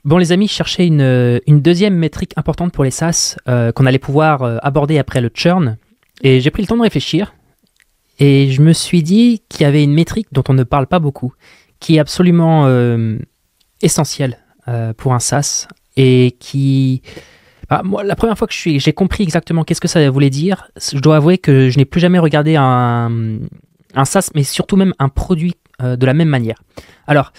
Bon, les amis, je cherchais une deuxième métrique importante pour les SaaS qu'on allait pouvoir aborder après le churn. Et j'ai pris le temps de réfléchir. Et je me suis dit qu'il y avait une métrique dont on ne parle pas beaucoup, qui est absolument essentielle pour un SaaS. Et qui... moi, la première fois que j'ai compris exactement qu'est-ce que ça voulait dire, je dois avouer que je n'ai plus jamais regardé un SaaS, mais surtout même un produit de la même manière. Alors,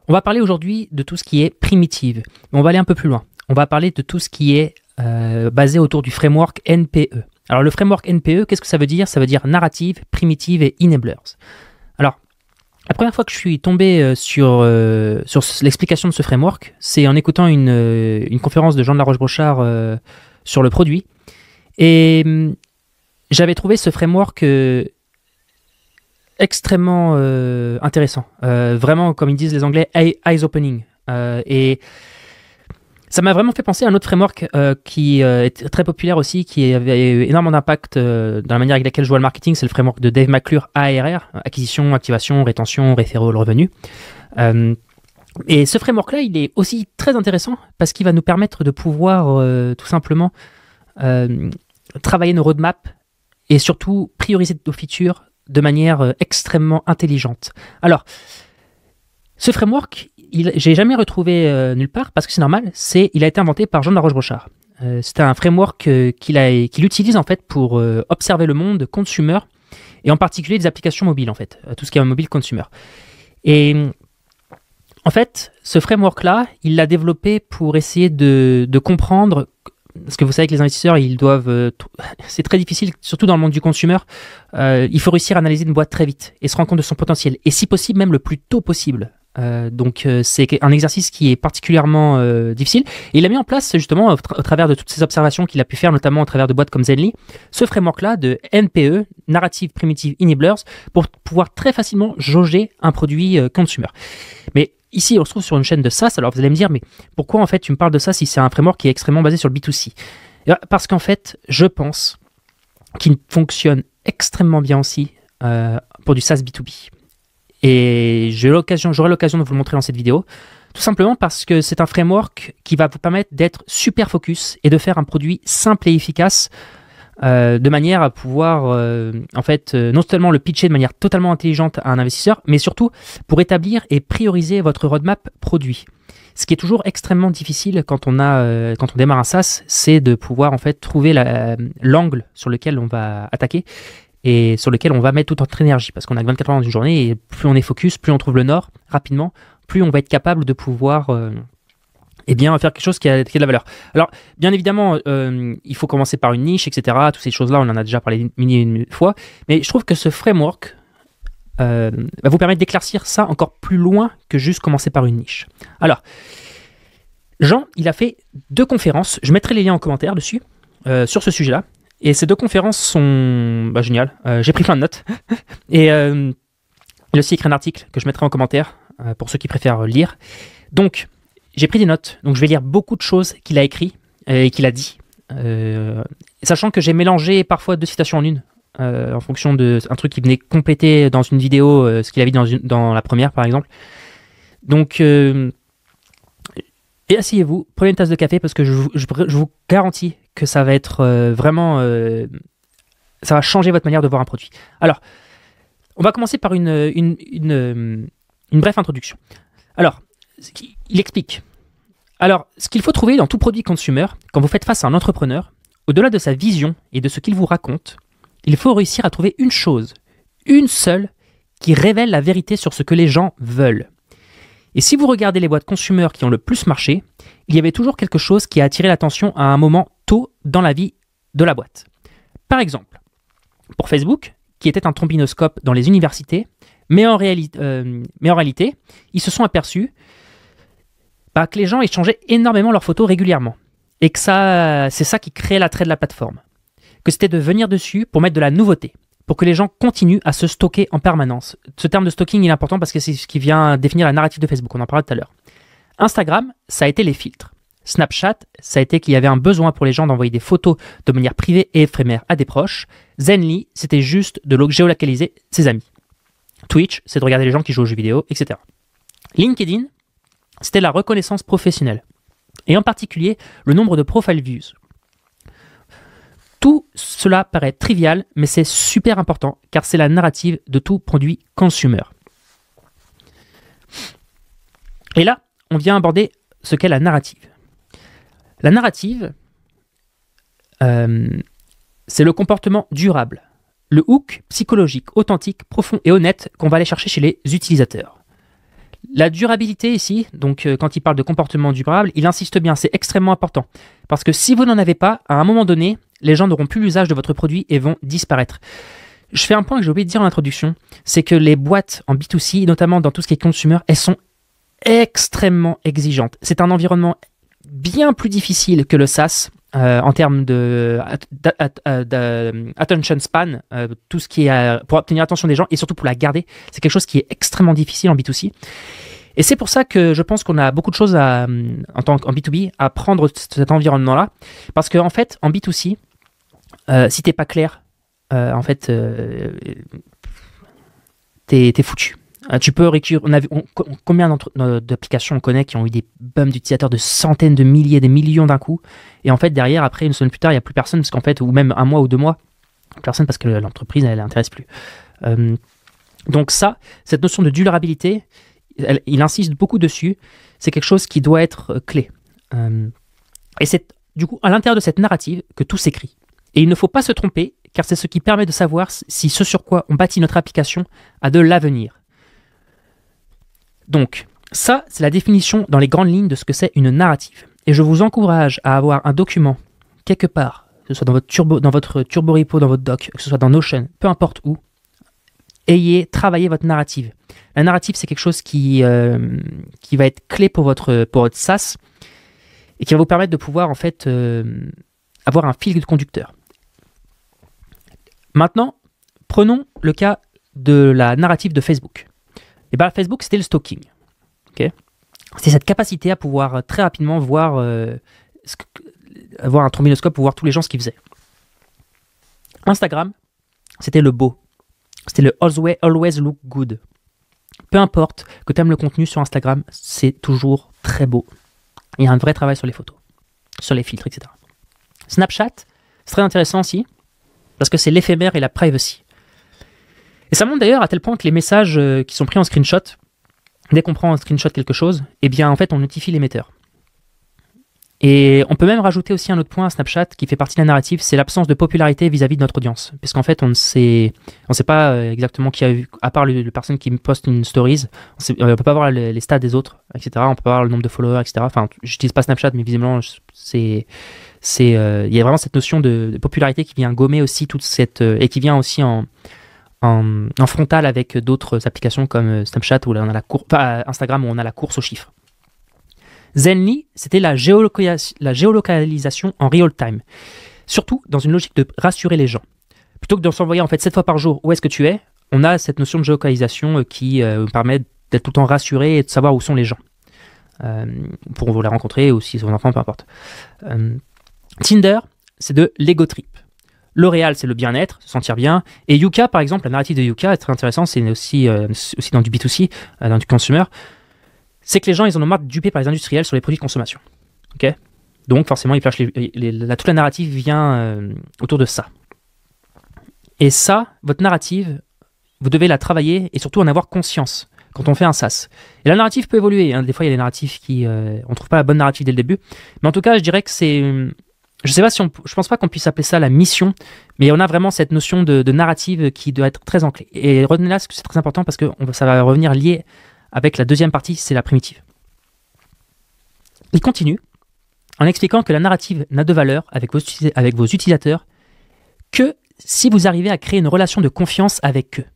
on va parler aujourd'hui de tout ce qui est primitive, mais on va aller un peu plus loin. On va parler de tout ce qui est basé autour du framework NPE. Alors le framework NPE, qu'est-ce que ça veut dire? Ça veut dire narrative, primitive et enablers. Alors, la première fois que je suis tombé sur l'explication de ce framework, c'est en écoutant une conférence de Jean de la Roche-Brochard sur le produit. Et j'avais trouvé ce framework extrêmement intéressant. Vraiment, comme ils disent les Anglais, eyes-opening. Et ça m'a vraiment fait penser à un autre framework qui est très populaire aussi, qui avait énormément d'impact dans la manière avec laquelle je vois le marketing. C'est le framework de Dave McClure, ARR, acquisition, activation, rétention, referral, revenu. Et ce framework-là, il est aussi très intéressant parce qu'il va nous permettre de pouvoir tout simplement travailler nos roadmaps et surtout prioriser nos features de manière extrêmement intelligente. Alors, ce framework, j'ai jamais retrouvé nulle part parce que c'est normal, il a été inventé par Jean de la Roche-Brochard. C'était un framework qu'il utilise en fait pour observer le monde consumer et en particulier des applications mobiles en fait, tout ce qui est mobile consumer. Et en fait, ce framework-là, il l'a développé pour essayer de comprendre. Parce que vous savez que les investisseurs, ils doivent... c'est très difficile, surtout dans le monde du consumer. Il faut réussir à analyser une boîte très vite et se rendre compte de son potentiel. Et si possible, même le plus tôt possible. Donc c'est un exercice qui est particulièrement difficile. Et il a mis en place justement, au travers de toutes ces observations qu'il a pu faire, notamment au travers de boîtes comme Zenly, ce framework-là de NPE, Narrative Primitive Enablers, pour pouvoir très facilement jauger un produit consumer. Mais ici, on se trouve sur une chaîne de SaaS. Alors vous allez me dire, mais pourquoi en fait tu me parles de ça si c'est un framework qui est extrêmement basé sur le B2C? Parce qu'en fait, je pense qu'il fonctionne extrêmement bien aussi pour du SaaS B2B. Et j'aurai l'occasion de vous le montrer dans cette vidéo, tout simplement parce que c'est un framework qui va vous permettre d'être super focus et de faire un produit simple et efficace de manière à pouvoir non seulement le pitcher de manière totalement intelligente à un investisseur, mais surtout pour établir et prioriser votre roadmap produit. Ce qui est toujours extrêmement difficile quand on démarre un SaaS, c'est de pouvoir en fait trouver l'angle sur lequel on va attaquer et sur lequel on va mettre toute notre énergie, parce qu'on a 24 heures dans une journée, et plus on est focus, plus on trouve le nord rapidement, plus on va être capable de pouvoir faire quelque chose qui a de la valeur. Alors, bien évidemment, il faut commencer par une niche, etc. Toutes ces choses-là, on en a déjà parlé une fois, mais je trouve que ce framework va vous permettre d'éclaircir ça encore plus loin que juste commencer par une niche. Alors, Jean, il a fait 2 conférences, je mettrai les liens en commentaire dessus, sur ce sujet-là. Et ces 2 conférences sont géniales. J'ai pris plein de notes. Et il a aussi écrit un article que je mettrai en commentaire pour ceux qui préfèrent lire. Donc, j'ai pris des notes. Donc, je vais lire beaucoup de choses qu'il a écrit et qu'il a dit. Sachant que j'ai mélangé parfois 2 citations en une en fonction d'un truc qui venait compléter dans une vidéo ce qu'il avait dit dans la première, par exemple. Donc, et asseyez-vous, prenez une tasse de café parce que je vous garantis que ça va être vraiment... ça va changer votre manière de voir un produit. Alors, on va commencer par une brève introduction. Alors, il explique. Alors, ce qu'il faut trouver dans tout produit consumer, quand vous faites face à un entrepreneur, au-delà de sa vision et de ce qu'il vous raconte, il faut réussir à trouver une chose, une seule, qui révèle la vérité sur ce que les gens veulent. Et si vous regardez les boîtes consumer qui ont le plus marché, il y avait toujours quelque chose qui a attiré l'attention à un moment tôt dans la vie de la boîte. Par exemple, pour Facebook, qui était un trombinoscope dans les universités, mais en réalité, ils se sont aperçus que les gens échangeaient énormément leurs photos régulièrement. Et que c'est ça qui créait l'attrait de la plateforme. Que c'était de venir dessus pour mettre de la nouveauté, pour que les gens continuent à se stocker en permanence. Ce terme de stocking il est important parce que c'est ce qui vient définir la narrative de Facebook, on en parlera tout à l'heure. Instagram, ça a été les filtres. Snapchat, ça a été qu'il y avait un besoin pour les gens d'envoyer des photos de manière privée et éphémère à des proches. Zenly, c'était juste de géolocaliser ses amis. Twitch, c'est de regarder les gens qui jouent aux jeux vidéo, etc. LinkedIn, c'était la reconnaissance professionnelle, et en particulier le nombre de profile views. Tout cela paraît trivial, mais c'est super important, car c'est la narrative de tout produit consumer. Et là, on vient aborder ce qu'est la narrative. La narrative, c'est le comportement durable, le hook psychologique, authentique, profond et honnête qu'on va aller chercher chez les utilisateurs. La durabilité ici, donc quand il parle de comportement durable, il insiste bien, c'est extrêmement important. Parce que si vous n'en avez pas, à un moment donné, les gens n'auront plus l'usage de votre produit et vont disparaître. Je fais un point que j'ai oublié de dire en introduction, c'est que les boîtes en B2C, notamment dans tout ce qui est consumer, elles sont extrêmement exigeantes. C'est un environnement bien plus difficile que le SaaS en termes de attention span, tout ce qui est pour obtenir l'attention des gens et surtout pour la garder. C'est quelque chose qui est extrêmement difficile en B2C. Et c'est pour ça que je pense qu'on a beaucoup de choses en B2B à prendre cet environnement-là. Parce qu'en fait, en B2C, si t'es pas clair, en fait, t'es foutu. Tu peux récupérer. Combien d'applications on connaît qui ont eu des bums d'utilisateurs de centaines de milliers, des millions d'un coup, et en fait derrière, après une semaine plus tard, il n'y a plus personne parce qu'en fait, ou même un mois ou 2 mois, personne parce que l'entreprise elle n'intéresse plus. Donc ça, cette notion de durabilité, il insiste beaucoup dessus. C'est quelque chose qui doit être clé. Et c'est du coup à l'intérieur de cette narrative que tout s'écrit. Et il ne faut pas se tromper, car c'est ce qui permet de savoir si ce sur quoi on bâtit notre application a de l'avenir. Donc, ça, c'est la définition dans les grandes lignes de ce que c'est une narrative. Et je vous encourage à avoir un document quelque part, que ce soit dans votre turbo repo, dans votre doc, que ce soit dans Notion, peu importe où, ayez travaillé votre narrative. La narrative, c'est quelque chose qui va être clé pour votre SaaS et qui va vous permettre de pouvoir en fait avoir un fil conducteur. Maintenant, prenons le cas de la narrative de Facebook. Et bien, Facebook, c'était le stalking. Okay, c'est cette capacité à pouvoir très rapidement voir avoir un trombinoscope pour voir tous les gens ce qu'ils faisaient. Instagram, c'était le beau. C'était le always look good. Peu importe que tu aimes le contenu sur Instagram, c'est toujours très beau. Il y a un vrai travail sur les photos, sur les filtres, etc. Snapchat, c'est très intéressant aussi, parce que c'est l'éphémère et la privacy. Et ça montre d'ailleurs à tel point que les messages qui sont pris en screenshot, dès qu'on prend en screenshot quelque chose, eh bien en fait on notifie l'émetteur. Et on peut même rajouter aussi un autre point à Snapchat qui fait partie de la narrative, c'est l'absence de popularité vis-à-vis de notre audience. Puisqu'en fait on ne sait pas exactement qui a vu, à part le personne qui poste une stories, on ne peut pas voir les stats des autres, etc. On ne peut pas voir le nombre de followers, etc. Enfin, j'utilise pas Snapchat, mais visiblement il y a vraiment cette notion de popularité qui vient gommer aussi toute cette... et qui vient aussi en frontal avec d'autres applications comme Snapchat où là on a Instagram où on a la course aux chiffres. Zenly, c'était la géolocalisation en real time. Surtout dans une logique de rassurer les gens. Plutôt que de s'envoyer en fait 7 fois par jour où est-ce que tu es, on a cette notion de géolocalisation qui permet d'être tout le temps rassuré et de savoir où sont les gens. Pour vous les rencontrer ou si c'est vos enfants, peu importe. Tinder, c'est de l'ego trip. L'Oréal, c'est le bien-être, se sentir bien. Et Yuka, par exemple, la narrative de Yuka est très intéressante, c'est aussi dans du B2C, dans du consumer. C'est que les gens, ils en ont marre de duper par les industriels sur les produits de consommation. Okay, donc, forcément, toute la narrative vient autour de ça. Et ça, votre narrative, vous devez la travailler et surtout en avoir conscience quand on fait un SaaS. Et la narrative peut évoluer. Hein. Des fois, il y a des narratifs qui... on ne trouve pas la bonne narrative dès le début. Mais en tout cas, je dirais que c'est... Je sais pas je pense pas qu'on puisse appeler ça la mission, mais on a vraiment cette notion de narrative qui doit être très ancrée. Et retenez là, c'est très important parce que ça va revenir lié avec la deuxième partie, c'est la primitive. Il continue en expliquant que la narrative n'a de valeur avec vos utilisateurs que si vous arrivez à créer une relation de confiance avec eux.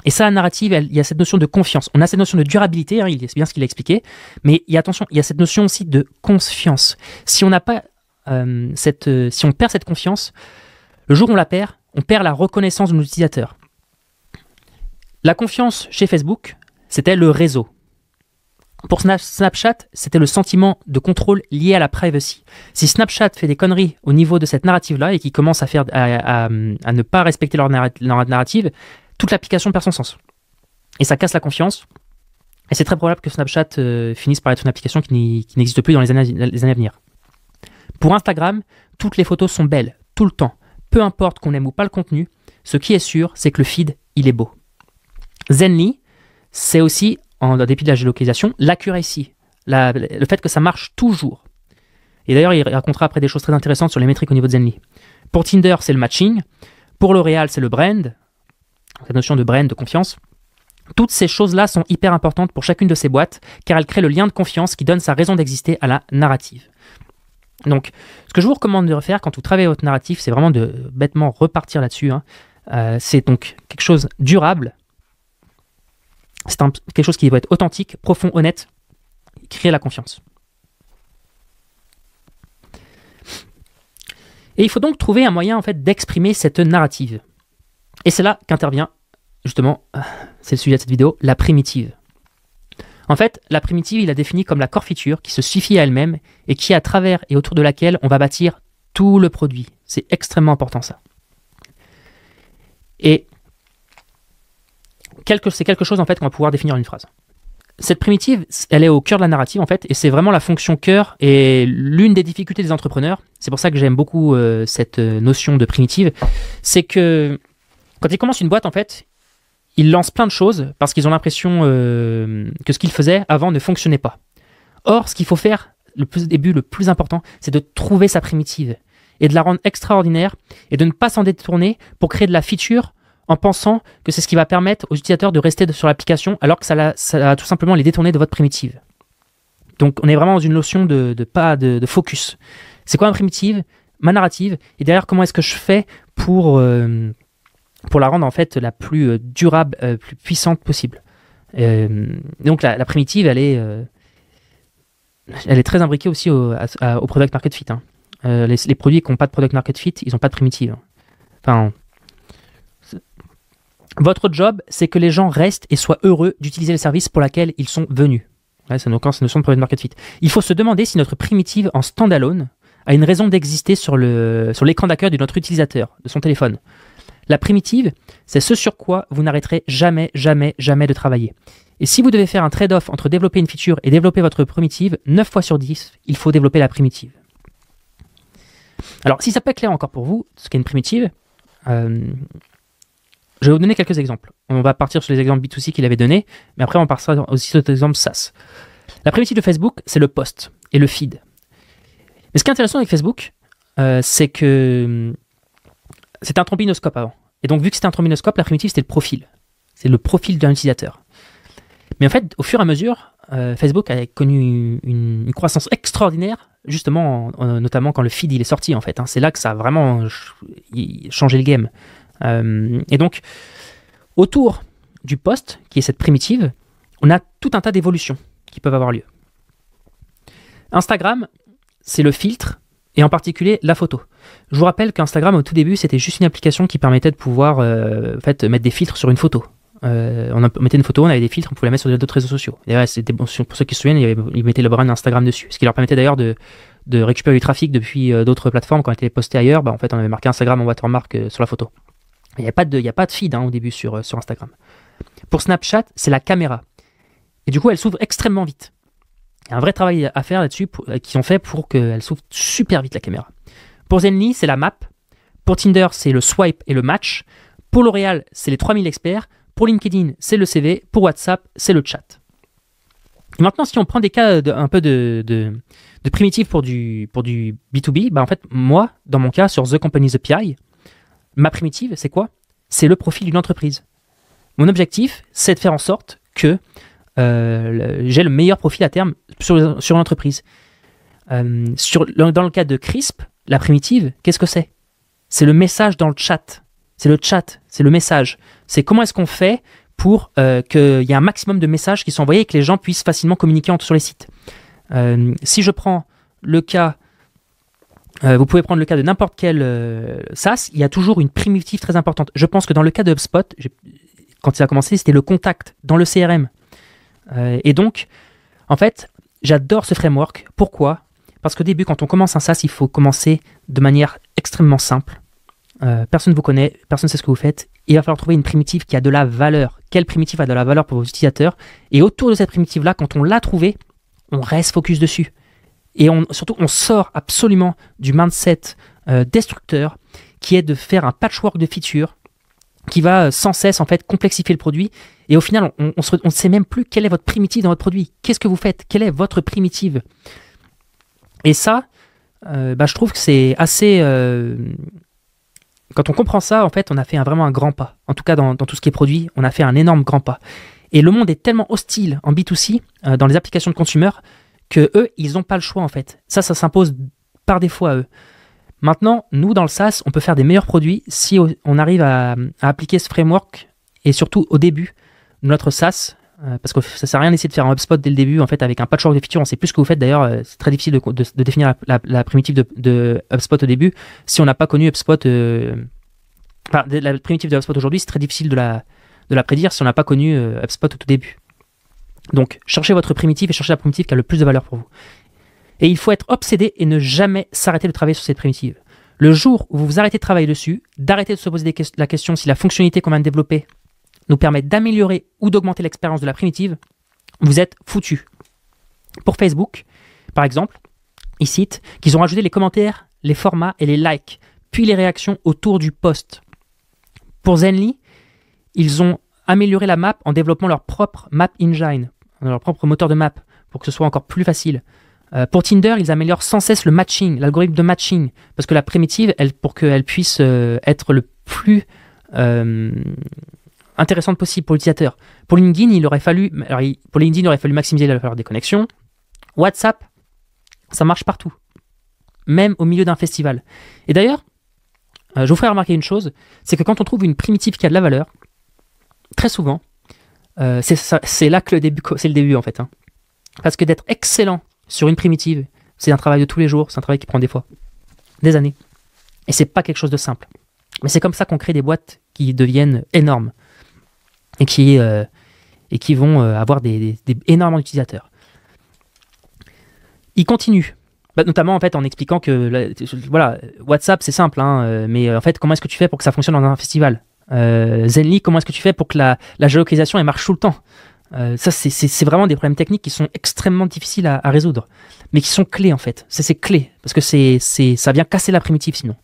Et ça, la narrative, il y a cette notion de confiance. On a cette notion de durabilité, hein, c'est bien ce qu'il a expliqué, mais attention, il y a cette notion aussi de confiance. Si on n'a pas si on perd cette confiance, le jour où on perd la reconnaissance de nos utilisateurs. La confiance chez Facebook, c'était le réseau. Pour Snapchat, c'était le sentiment de contrôle lié à la privacy. Si Snapchat fait des conneries au niveau de cette narrative-là et qui commence à ne pas respecter leur narrative, toute l'application perd son sens. Et ça casse la confiance. Et c'est très probable que Snapchat finisse par être une application qui n'existe plus dans les années à venir. Pour Instagram, toutes les photos sont belles, tout le temps. Peu importe qu'on aime ou pas le contenu, ce qui est sûr, c'est que le feed, il est beau. Zenly, c'est aussi, en dépit de la géolocalisation, l'accuracy, le fait que ça marche toujours. Et d'ailleurs, il racontera après des choses très intéressantes sur les métriques au niveau de Zenly. Pour Tinder, c'est le matching. Pour L'Oréal, c'est le brand. Cette notion de brand, de confiance. Toutes ces choses-là sont hyper importantes pour chacune de ces boîtes, car elles créent le lien de confiance qui donne sa raison d'exister à la narrative. Donc, ce que je vous recommande de refaire quand vous travaillez votre narratif, c'est vraiment de bêtement repartir là-dessus. C'est donc quelque chose de durable. C'est quelque chose qui doit être authentique, profond, honnête, créer la confiance. Et il faut donc trouver un moyen en fait d'exprimer cette narrative. Et c'est là qu'intervient, justement, c'est le sujet de cette vidéo, la primitive. En fait, la primitive, il la définit comme la core feature qui se suffit à elle-même et qui est à travers et autour de laquelle on va bâtir tout le produit. C'est extrêmement important ça. Et c'est quelque chose en fait qu'on va pouvoir définir en une phrase. Cette primitive, elle est au cœur de la narrative en fait, et c'est vraiment la fonction cœur et l'une des difficultés des entrepreneurs. C'est pour ça que j'aime beaucoup cette notion de primitive. C'est que quand ils commencent une boîte en fait, ils lancent plein de choses parce qu'ils ont l'impression que ce qu'ils faisaient avant ne fonctionnait pas. Or, ce qu'il faut faire le plus important, c'est de trouver sa primitive et de la rendre extraordinaire et de ne pas s'en détourner pour créer de la feature en pensant que c'est ce qui va permettre aux utilisateurs de rester sur l'application alors que ça va tout simplement les détourner de votre primitive. Donc on est vraiment dans une notion de focus. C'est quoi ma primitive, ma narrative, et derrière comment est-ce que je fais pour la rendre en fait la plus durable, plus puissante possible. Donc la primitive, elle est très imbriquée aussi au product market fit. Les produits qui n'ont pas de product market fit, ils n'ont pas de primitive. Enfin, votre job, c'est que les gens restent et soient heureux d'utiliser les services pour lesquels ils sont venus. Ouais, c'est une notion de product market fit. Il faut se demander si notre primitive en standalone a une raison d'exister sur l'écran d'accueil de notre utilisateur, de son téléphone. La primitive, c'est ce sur quoi vous n'arrêterez jamais, jamais, jamais de travailler. Et si vous devez faire un trade-off entre développer une feature et développer votre primitive, 9 fois sur 10, il faut développer la primitive. Alors, si ça peut être clair encore pour vous, ce qu'est une primitive, je vais vous donner quelques exemples. On va partir sur les exemples B2C qu'il avait donnés, mais après on partira aussi sur des exemples SaaS. La primitive de Facebook, c'est le post et le feed. Mais ce qui est intéressant avec Facebook, c'est que c'était un trombinoscope avant. Et donc, vu que c'était un trombinoscope, la primitive, c'était le profil. C'est le profil d'un utilisateur. Mais en fait, au fur et à mesure, Facebook a connu une croissance extraordinaire, justement, notamment quand le feed il est sorti, en fait. C'est là que ça a vraiment changé le game. Et donc, autour du post, qui est cette primitive, on a tout un tas d'évolutions qui peuvent avoir lieu. Instagram, c'est le filtre, et en particulier la photo. Je vous rappelle qu'Instagram, au tout début, c'était juste une application qui permettait de pouvoir mettre des filtres sur une photo. On mettait une photo, on avait des filtres, on pouvait la mettre sur d'autres réseaux sociaux. Et c'était bon, pour ceux qui se souviennent, ils mettaient le brand Instagram dessus, ce qui leur permettait d'ailleurs de récupérer du trafic depuis d'autres plateformes. Quand on était posté ailleurs, en fait, on avait marqué Instagram en watermark sur la photo. Il n'y a pas de feed au début sur Instagram. Pour Snapchat, c'est la caméra. Et du coup, elle s'ouvre extrêmement vite. Il y a un vrai travail à faire là-dessus qu'ils ont fait pour qu'elle s'ouvre super vite la caméra. Pour Zenly, c'est la map. Pour Tinder, c'est le swipe et le match. Pour L'Oréal, c'est les 3000 experts. Pour LinkedIn, c'est le CV. Pour WhatsApp, c'est le chat. Et maintenant, si on prend des cas un peu de primitifs pour du B2B, en fait, moi, dans mon cas, sur The Company's API, ma primitive, c'est quoi? C'est le profil d'une entreprise. Mon objectif, c'est de faire en sorte que j'ai le meilleur profil à terme sur une entreprise. Dans le cas de Crisp, la primitive, qu'est-ce que c'est? C'est le message dans le chat. C'est le chat, c'est le message. C'est comment est-ce qu'on fait pour qu'il y ait un maximum de messages qui sont envoyés et que les gens puissent facilement communiquer sur les sites. Si je prends le cas... vous pouvez prendre le cas de n'importe quel SaaS, il y a toujours une primitive très importante. Je pense que dans le cas de HubSpot, quand ça a commencé, c'était le contact dans le CRM. Et donc, en fait, j'adore ce framework. Pourquoi? Parce qu'au début, quand on commence un SaaS, il faut commencer de manière extrêmement simple. Personne ne vous connaît, personne ne sait ce que vous faites. Il va falloir trouver une primitive qui a de la valeur, quelle primitive a de la valeur pour vos utilisateurs. Et autour de cette primitive-là, quand on l'a trouvée, on reste focus dessus. Et surtout, on sort absolument du mindset destructeur qui est de faire un patchwork de features qui va sans cesse en fait complexifier le produit. Et au final, on ne sait même plus quelle est votre primitive dans votre produit. Qu'est-ce que vous faites? Quelle est votre primitive? Et ça, je trouve que c'est assez... Quand on comprend ça, en fait, on a fait vraiment un grand pas. En tout cas, dans tout ce qui est produit, on a fait un énorme grand pas. Et le monde est tellement hostile en B2C, dans les applications de consumer, que eux, ils n'ont pas le choix, en fait. Ça s'impose par défaut à eux. Maintenant, nous, dans le SaaS, on peut faire des meilleurs produits si on arrive à appliquer ce framework, et surtout au début de notre SaaS, parce que ça ne sert à rien d'essayer de faire un HubSpot dès le début, en fait, avec un patchwork de features. On ne sait plus ce que vous faites, d'ailleurs. C'est très difficile de définir la primitive de HubSpot au début. Si on n'a pas connu HubSpot... la primitive de HubSpot aujourd'hui, c'est très difficile de la prédire si on n'a pas connu HubSpot au tout début. Donc, cherchez votre primitive et cherchez la primitive qui a le plus de valeur pour vous. Et il faut être obsédé et ne jamais s'arrêter de travailler sur cette primitive. Le jour où vous vous arrêtez de travailler dessus, d'arrêter de se poser la question si la fonctionnalité qu'on vient de développer nous permet d'améliorer ou d'augmenter l'expérience de la primitive, vous êtes foutu. Pour Facebook, par exemple, ils citent qu'ils ont rajouté les commentaires, les formats et les likes, puis les réactions autour du post. Pour Zenly, ils ont amélioré la map en développant leur propre map engine, leur propre moteur de map, pour que ce soit encore plus facile. Pour Tinder, ils améliorent sans cesse le matching, l'algorithme de matching, parce que la primitive, pour qu'elle puisse être le plus intéressante possible pour l'utilisateur. Pour LinkedIn, il aurait fallu maximiser la valeur des connexions. WhatsApp, ça marche partout, même au milieu d'un festival. Et d'ailleurs, je vous ferai remarquer une chose, c'est que quand on trouve une primitive qui a de la valeur, très souvent, c'est là que c'est le début en fait. Parce que d'être excellent sur une primitive, c'est un travail de tous les jours, c'est un travail qui prend des fois des années. Et c'est pas quelque chose de simple. Mais c'est comme ça qu'on crée des boîtes qui deviennent énormes et qui vont avoir énormément d'utilisateurs. Il continue. Notamment en fait en expliquant que WhatsApp c'est simple, mais en fait comment est-ce que tu fais pour que ça fonctionne dans un festival? Zenly, comment est-ce que tu fais pour que la géolocalisation elle marche tout le temps? Ça c'est vraiment des problèmes techniques qui sont extrêmement difficiles à résoudre, mais qui sont clés en fait. C'est clé parce que ça vient casser la primitive sinon.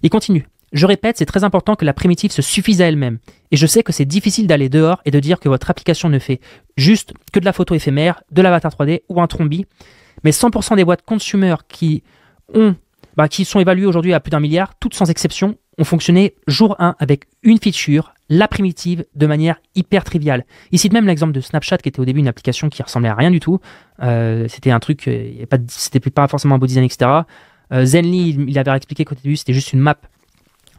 Il continue. Je répète, c'est très important que la primitive se suffise à elle-même. Et je sais que c'est difficile d'aller dehors et de dire que votre application ne fait juste que de la photo éphémère, de l'avatar 3D ou un Trombi. Mais 100% des boîtes consumer qui sont évaluées aujourd'hui à plus d'1 milliard, toutes sans exception, ont fonctionné jour 1 avec une feature, la primitive, de manière hyper triviale. Ici, même l'exemple de Snapchat, qui était au début une application qui ressemblait à rien du tout. C'était un truc, c'était pas forcément un beau design, etc. Zenly, il avait expliqué qu'au début, c'était juste une map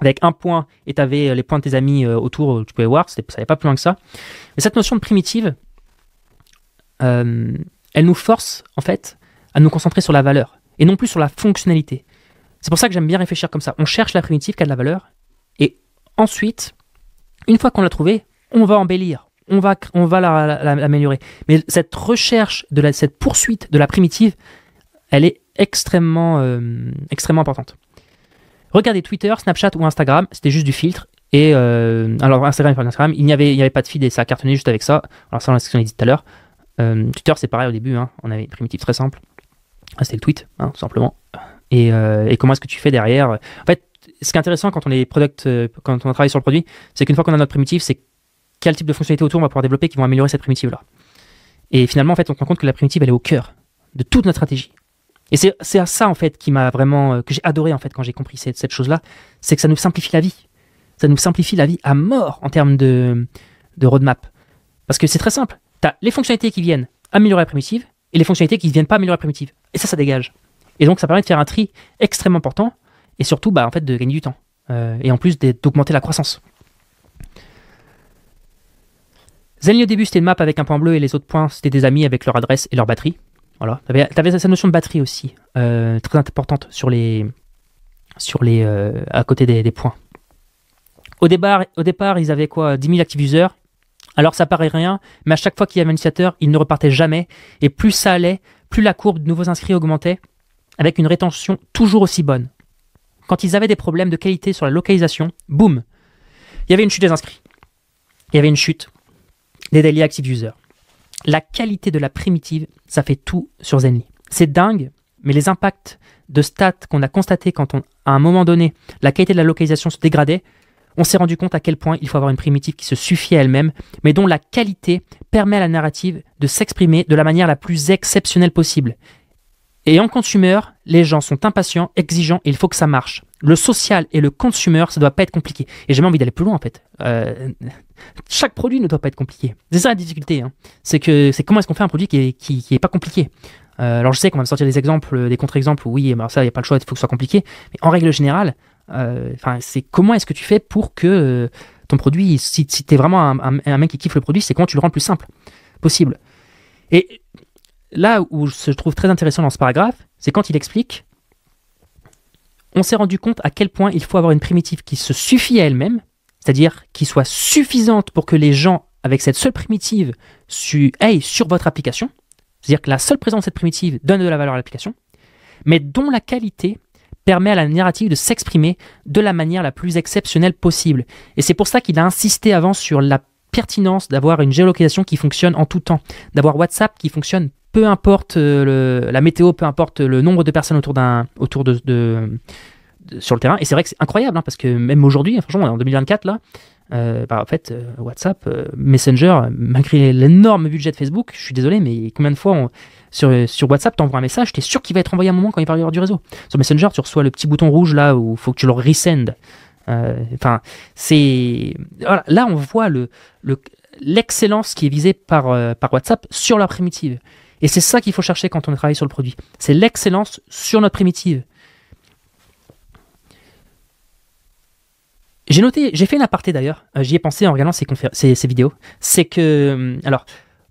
avec un point et tu avais les points de tes amis autour, tu pouvais voir, ça n'allait pas plus loin que ça. Mais cette notion de primitive, elle nous force, en fait, à nous concentrer sur la valeur et non plus sur la fonctionnalité. C'est pour ça que j'aime bien réfléchir comme ça. On cherche la primitive qui a de la valeur et ensuite, une fois qu'on l'a trouvée, on va embellir, on va l'améliorer. Mais cette recherche, cette poursuite de la primitive, elle est extrêmement importante. Regardez Twitter, Snapchat ou Instagram, c'était juste du filtre. Et alors Instagram, il n'y avait pas de feed et ça a cartonné juste avec ça. Alors ça, on l'a dit tout à l'heure. Twitter, c'est pareil au début, on avait une primitive très simple. C'était le tweet, tout simplement. Et comment est-ce que tu fais derrière? En fait, ce qui est intéressant quand on est quand on travaille sur le produit, c'est qu'une fois qu'on a notre primitive, c'est quel type de fonctionnalités autour on va pouvoir développer qui vont améliorer cette primitive-là. Et finalement, en fait, on se rend compte que la primitive, elle est au cœur de toute notre stratégie. Et c'est à ça, en fait, que j'ai adoré, en fait, quand j'ai compris cette chose-là, c'est que ça nous simplifie la vie. Ça nous simplifie la vie à mort en termes de roadmap. Parce que c'est très simple. Tu as les fonctionnalités qui viennent améliorer la primitive et les fonctionnalités qui ne viennent pas améliorer la primitive. Et ça dégage. Et donc, ça permet de faire un tri extrêmement important et surtout, en fait, de gagner du temps. Et en plus, d'augmenter la croissance. Zenly, au début, c'était une map avec un point bleu et les autres points, c'était des amis avec leur adresse et leur batterie. Voilà. T'avais cette notion de batterie aussi, très importante à côté des points. Au départ, ils avaient 10 000 active users. Alors ça paraît rien, mais à chaque fois qu'il y avait un utilisateur, ils ne repartaient jamais. Et plus ça allait, plus la courbe de nouveaux inscrits augmentait, avec une rétention toujours aussi bonne. Quand ils avaient des problèmes de qualité sur la localisation, boum, il y avait une chute des inscrits. il y avait une chute des daily active users. La qualité de la primitive, ça fait tout sur Zenly. C'est dingue, mais les impacts de stats qu'on a constatés quand à un moment donné, la qualité de la localisation se dégradait, on s'est rendu compte à quel point il faut avoir une primitive qui se suffit à elle-même, mais dont la qualité permet à la narrative de s'exprimer de la manière la plus exceptionnelle possible. Et en consumer, les gens sont impatients, exigeants, et il faut que ça marche. Le social et le consumer, ça ne doit pas être compliqué. Et j'ai même envie d'aller plus loin, en fait. Chaque produit ne doit pas être compliqué. C'est ça la difficulté. Hein. C'est comment est-ce qu'on fait un produit qui est pas compliqué. Alors je sais qu'on va me sortir des exemples, des contre-exemples où oui, ça, il n'y a pas le choix, il faut que ce soit compliqué. Mais en règle générale, c'est comment est-ce que tu fais pour que ton produit, si tu es vraiment un mec qui kiffe le produit, c'est comment tu le rends le plus simple possible. Et là où je trouve très intéressant dans ce paragraphe, c'est quand il explique on s'est rendu compte à quel point il faut avoir une primitive qui se suffit à elle-même, c'est-à-dire qui soit suffisante pour que les gens, avec cette seule primitive, aillent sur votre application, c'est-à-dire que la seule présence de cette primitive donne de la valeur à l'application, mais dont la qualité permet à la narrative de s'exprimer de la manière la plus exceptionnelle possible. Et c'est pour ça qu'il a insisté avant sur la pertinence d'avoir une géolocalisation qui fonctionne en tout temps, d'avoir WhatsApp qui fonctionne peu importe la météo, peu importe le nombre de personnes sur le terrain. Et c'est vrai que c'est incroyable, hein, parce que même aujourd'hui, franchement, en 2024, là, en fait, WhatsApp, Messenger, malgré l'énorme budget de Facebook, je suis désolé, mais combien de fois sur WhatsApp, tu envoies un message, tu es sûr qu'il va être envoyé à un moment quand il va y avoir du réseau. Sur Messenger, tu reçois le petit bouton rouge là où il faut que tu le resend. Voilà, là, on voit l'excellence qui est visée par WhatsApp sur la primitive. Et c'est ça qu'il faut chercher quand on travaille sur le produit. C'est l'excellence sur notre primitive. J'ai fait une aparté d'ailleurs, j'y ai pensé en regardant ces vidéos, c'est que, alors,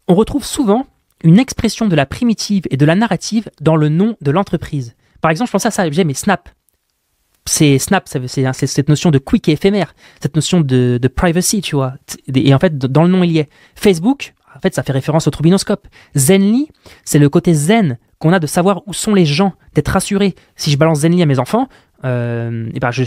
on retrouve souvent une expression de la primitive et de la narrative dans le nom de l'entreprise. Par exemple, je pensais à ça, mais Snap. C'est cette notion de quick et éphémère, cette notion de privacy, tu vois. Et en fait, dans le nom, il y est. Facebook, en fait, ça fait référence au trombinoscope. Zenly, c'est le côté zen qu'on a de savoir où sont les gens, d'être rassuré. Si je balance Zenly à mes enfants, je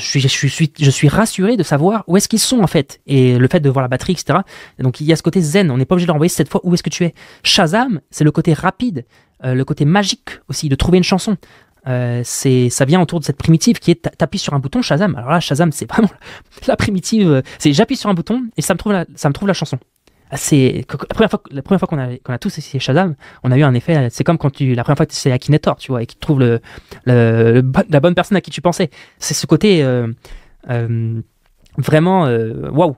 suis rassuré de savoir où est-ce qu'ils sont en fait, et le fait de voir la batterie, etc. Donc il y a ce côté zen, on n'est pas obligé de renvoyer cette fois où est-ce que tu es. Shazam, c'est le côté rapide, le côté magique aussi de trouver une chanson. Ça vient autour de cette primitive qui est t'appuies sur un bouton, Shazam. Alors là, Shazam, c'est vraiment la primitive, c'est j'appuie sur un bouton et ça me trouve la chanson. La première fois qu'on a tous essayé Shazam, on a eu un effet. C'est comme quand la première fois que tu essayes Akinator, tu vois, et qu'il te trouve la bonne personne à qui tu pensais. C'est ce côté vraiment waouh.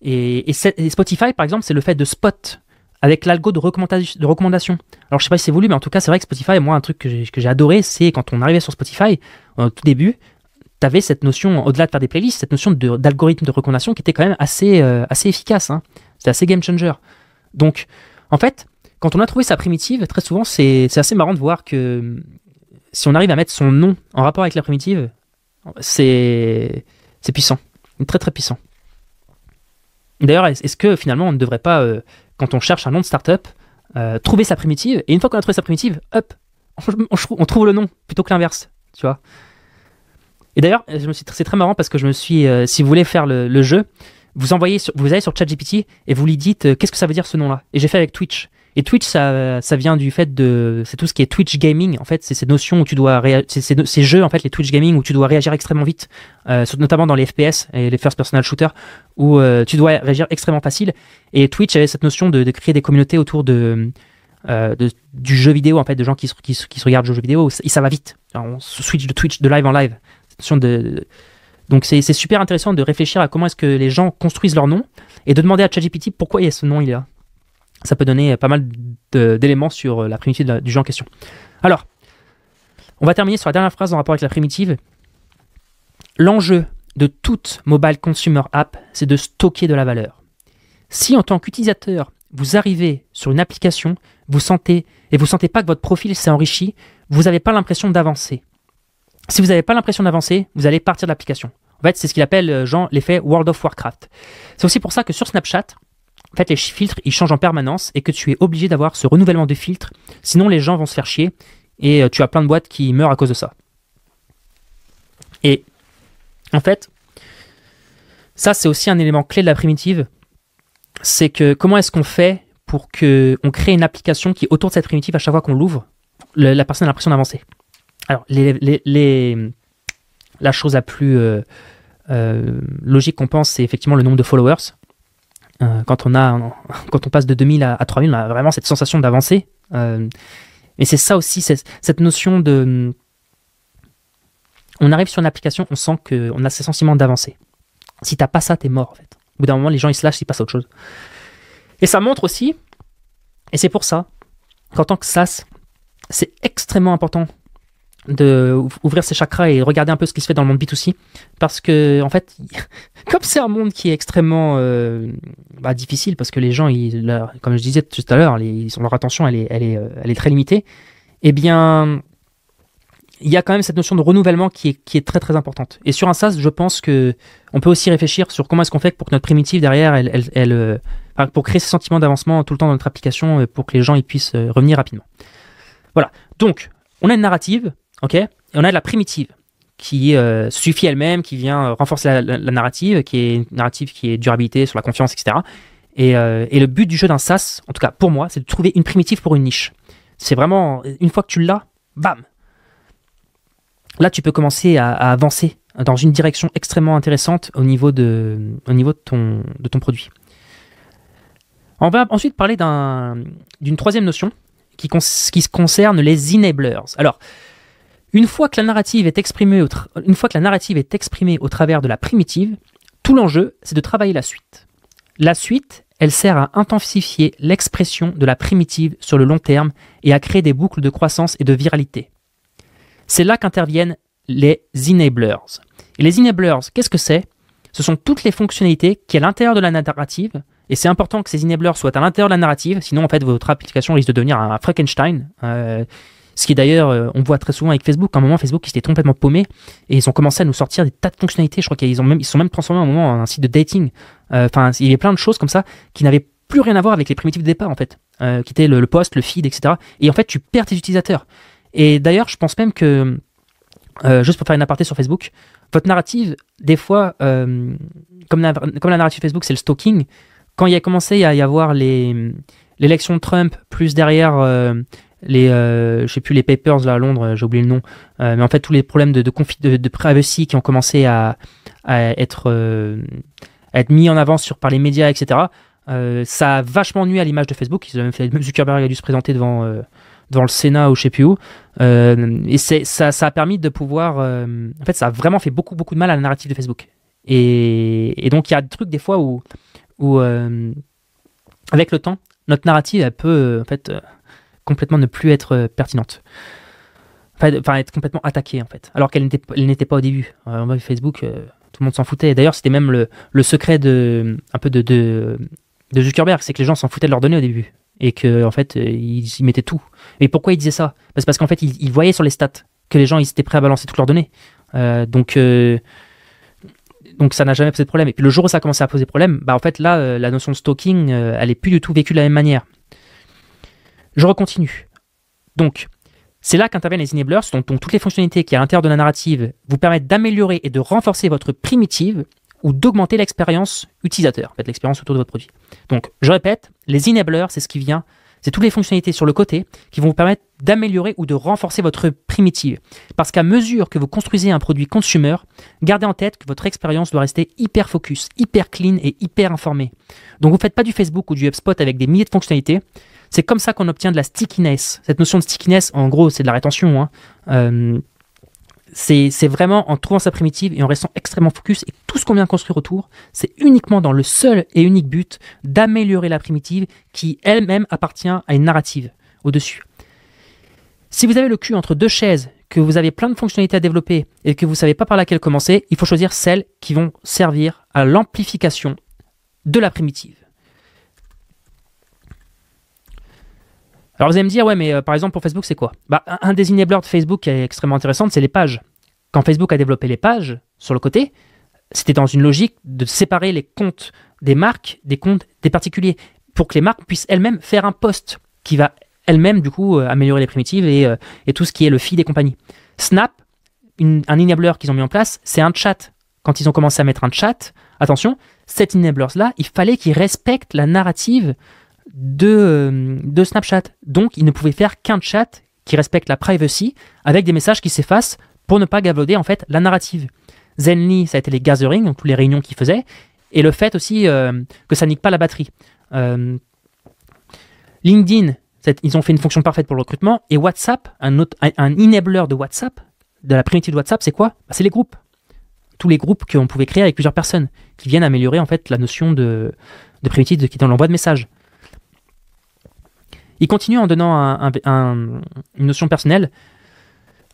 Et Spotify, par exemple, c'est le fait de spot avec l'algo de recommandation. Alors je sais pas si c'est voulu, mais en tout cas, c'est vrai que Spotify, moi, un truc que j'ai adoré, c'est quand on arrivait sur Spotify, au tout début, tu avais cette notion, au-delà de faire des playlists, cette notion d'algorithme de recommandation qui était quand même assez efficace. Hein. C'était assez game changer. Donc, en fait, quand on a trouvé sa primitive, très souvent, c'est assez marrant de voir que si on arrive à mettre son nom en rapport avec la primitive, c'est puissant. Très, très puissant. D'ailleurs, est-ce que finalement, on ne devrait pas, quand on cherche un nom de startup, trouver sa primitive, et une fois qu'on a trouvé sa primitive, hop, on trouve le nom, plutôt que l'inverse, tu vois. Et d'ailleurs, c'est très marrant parce que si vous voulez faire le jeu, vous allez sur ChatGPT et vous lui dites qu'est-ce que ça veut dire ce nom-là. Et j'ai fait avec Twitch. Et Twitch, ça vient du fait c'est tout ce qui est Twitch gaming. En fait, c'est ces notions où tu dois ces jeux en fait, les Twitch gaming où tu dois réagir extrêmement vite, notamment dans les FPS et les first personal shooters où tu dois réagir extrêmement facile. Et Twitch avait cette notion de créer des communautés autour du jeu vidéo en fait, de gens qui se regardent le jeu vidéo. Et ça va vite. Alors, on se switch de Twitch de live en live. Donc c'est super intéressant de réfléchir à comment est-ce que les gens construisent leur nom et de demander à ChatGPT pourquoi il y a ce nom il est là. Ça peut donner pas mal d'éléments sur la primitive du jeu en question. Alors, on va terminer sur la dernière phrase en rapport avec la primitive. L'enjeu de toute mobile consumer app, c'est de stocker de la valeur. Si en tant qu'utilisateur, vous arrivez sur une application, vous sentez pas que votre profil s'est enrichi, vous n'avez pas l'impression d'avancer. Si vous n'avez pas l'impression d'avancer, vous allez partir de l'application. En fait, c'est ce qu'il appelle l'effet World of Warcraft. C'est aussi pour ça que sur Snapchat, en fait, les filtres, ils changent en permanence et que tu es obligé d'avoir ce renouvellement de filtres. Sinon, les gens vont se faire chier et tu as plein de boîtes qui meurent à cause de ça. Et en fait, ça, c'est aussi un élément clé de la primitive. c'est que comment est-ce qu'on fait pour qu'on crée une application qui, autour de cette primitive, à chaque fois qu'on l'ouvre, la personne a l'impression d'avancer. Alors, la chose la plus logique qu'on pense, c'est effectivement le nombre de followers. Quand on passe de 2000 à 3000, on a vraiment cette sensation d'avancer. Mais c'est ça aussi, cette notion de... On arrive sur une application, on sent qu'on a ce sentiment d'avancer. Si t'as pas ça, t'es mort en fait. Au bout d'un moment, les gens ils se lâchent, ils passent à autre chose. Et ça montre aussi, et c'est pour ça qu'en tant que SaaS, c'est extrêmement important d'ouvrir ses chakras et regarder un peu ce qui se fait dans le monde B2C. Parce que, en fait, comme c'est un monde qui est extrêmement difficile, parce que les gens, comme je disais tout à l'heure, leur attention, elle est très limitée, eh bien, il y a quand même cette notion de renouvellement qui est très très importante. Et sur un SaaS, je pense qu'on peut aussi réfléchir sur comment est-ce qu'on fait pour que notre primitive derrière, pour créer ce sentiment d'avancement tout le temps dans notre application, pour que les gens ils puissent revenir rapidement. Voilà. Donc, on a une narrative, ok, et on a de la primitive qui suffit elle-même, qui vient renforcer la narrative, qui est une narrative qui est durabilité, sur la confiance, etc. Et le but du jeu d'un SaaS, en tout cas pour moi, c'est de trouver une primitive pour une niche. C'est vraiment, une fois que tu l'as, bam! Là, tu peux commencer à avancer dans une direction extrêmement intéressante au niveau de ton produit. On va ensuite parler d'une troisième notion qui concerne les enablers. Alors, une fois que la narrative est exprimée au travers de la primitive, tout l'enjeu, c'est de travailler la suite. La suite, elle sert à intensifier l'expression de la primitive sur le long terme et à créer des boucles de croissance et de viralité. C'est là qu'interviennent les enablers. Et les enablers, qu'est-ce que c'est? Ce sont toutes les fonctionnalités qui, à l'intérieur de la narrative, et c'est important que ces enablers soient à l'intérieur de la narrative, sinon en fait votre application risque de devenir un Frankenstein. Ce qui est d'ailleurs, on voit très souvent avec Facebook. À un moment, Facebook, ils étaient complètement paumés et ils ont commencé à nous sortir des tas de fonctionnalités. Je crois qu'ils sont même transformés à un moment en un site de dating. Enfin, il y avait plein de choses comme ça qui n'avaient plus rien à voir avec les primitives de départ en fait, qui étaient le post, le feed, etc. Et en fait, tu perds tes utilisateurs. Et d'ailleurs, je pense même que, juste pour faire une aparté sur Facebook, votre narrative, des fois, comme la narrative Facebook, c'est le stalking, quand il a commencé à y avoir l'élection de Trump, plus derrière je sais plus, les papers là, à Londres, j'ai oublié le nom, mais en fait, tous les problèmes de privacy qui ont commencé à être mis en avant par les médias, etc., ça a vachement nuit à l'image de Facebook. Même Zuckerberg a dû se présenter devant le Sénat ou je sais plus où, et ça a permis de pouvoir en fait ça a vraiment fait beaucoup de mal à la narrative de Facebook, et donc il y a des trucs des fois où avec le temps notre narrative elle peut en fait complètement ne plus être pertinente, enfin être complètement attaquée en fait, alors qu'elle n'était pas au début. Facebook, tout le monde s'en foutait. D'ailleurs c'était même le secret de Zuckerberg, c'est que les gens s'en foutaient de leurs données au début. Et qu'en fait, ils mettaient tout. Et pourquoi ils disaient ça? Parce qu'en fait, ils voyaient sur les stats que les gens ils étaient prêts à balancer toutes leurs données. Donc ça n'a jamais posé de problème. Et puis le jour où ça a commencé à poser problème, en fait là, la notion de stalking, elle n'est plus du tout vécue de la même manière. Je recontinue. Donc, c'est là qu'interviennent les enablers, dont toutes les fonctionnalités qui, à l'intérieur de la narrative, vous permettent d'améliorer et de renforcer votre primitive ou d'augmenter l'expérience utilisateur, en fait, l'expérience autour de votre produit. Donc, je répète, les enablers, c'est toutes les fonctionnalités sur le côté qui vont vous permettre d'améliorer ou de renforcer votre primitive. Parce qu'à mesure que vous construisez un produit consumer, gardez en tête que votre expérience doit rester hyper focus, hyper clean et hyper informée. Donc, vous ne faites pas du Facebook ou du HubSpot avec des milliers de fonctionnalités. C'est comme ça qu'on obtient de la stickiness. Cette notion de stickiness, en gros, c'est de la rétention. C'est vraiment en trouvant sa primitive et en restant extrêmement focus, et tout ce qu'on vient construire autour, c'est uniquement dans le seul et unique but d'améliorer la primitive qui elle-même appartient à une narrative au-dessus. Si vous avez le cul entre deux chaises, que vous avez plein de fonctionnalités à développer et que vous ne savez pas par laquelle commencer, il faut choisir celles qui vont servir à l'amplification de la primitive. Alors vous allez me dire, ouais, mais par exemple pour Facebook, c'est quoi? Un des enablers de Facebook qui est extrêmement intéressant, c'est les pages. Quand Facebook a développé les pages sur le côté, c'était dans une logique de séparer les comptes des marques des comptes des particuliers, pour que les marques puissent elles-mêmes faire un post qui va elle-même du coup améliorer les primitives et tout ce qui est le feed et compagnie. Snap, un enabler qu'ils ont mis en place, c'est un chat. Quand ils ont commencé à mettre un chat, attention, cet enablers-là, il fallait qu'il respecte la narrative de Snapchat. Donc, il ne pouvait faire qu'un chat qui respecte la privacy avec des messages qui s'effacent pour ne pas gavloder en fait la narrative. Zenly, ça a été les gatherings, donc toutes les réunions qu'il faisait, et le fait aussi que ça nique pas la batterie. LinkedIn, ils ont fait une fonction parfaite pour le recrutement, et WhatsApp, un enabler de WhatsApp, de la primitive de WhatsApp, c'est quoi? C'est les groupes. Tous les groupes qu'on pouvait créer avec plusieurs personnes, qui viennent améliorer en fait la notion de primitive qui est dans l'envoi de messages. Il continue en donnant une notion personnelle.